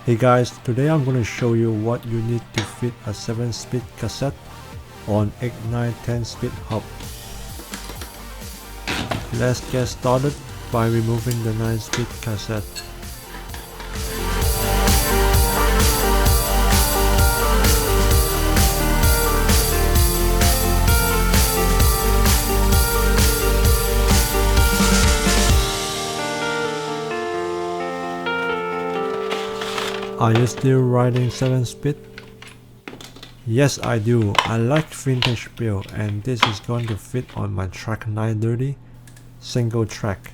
Hey guys, today I'm going to show you what you need to fit a 7-speed cassette on 8-9-10 speed hub. Let's get started by removing the 9-speed cassette. Are you still riding 7-speed? Yes, I do. I like vintage build, and this is going to fit on my track 930 single track.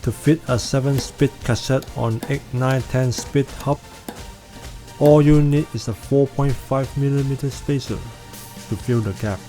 To fit a 7-speed cassette on 8-9-10 speed hub, all you need is a 4.5mm spacer to fill the gap.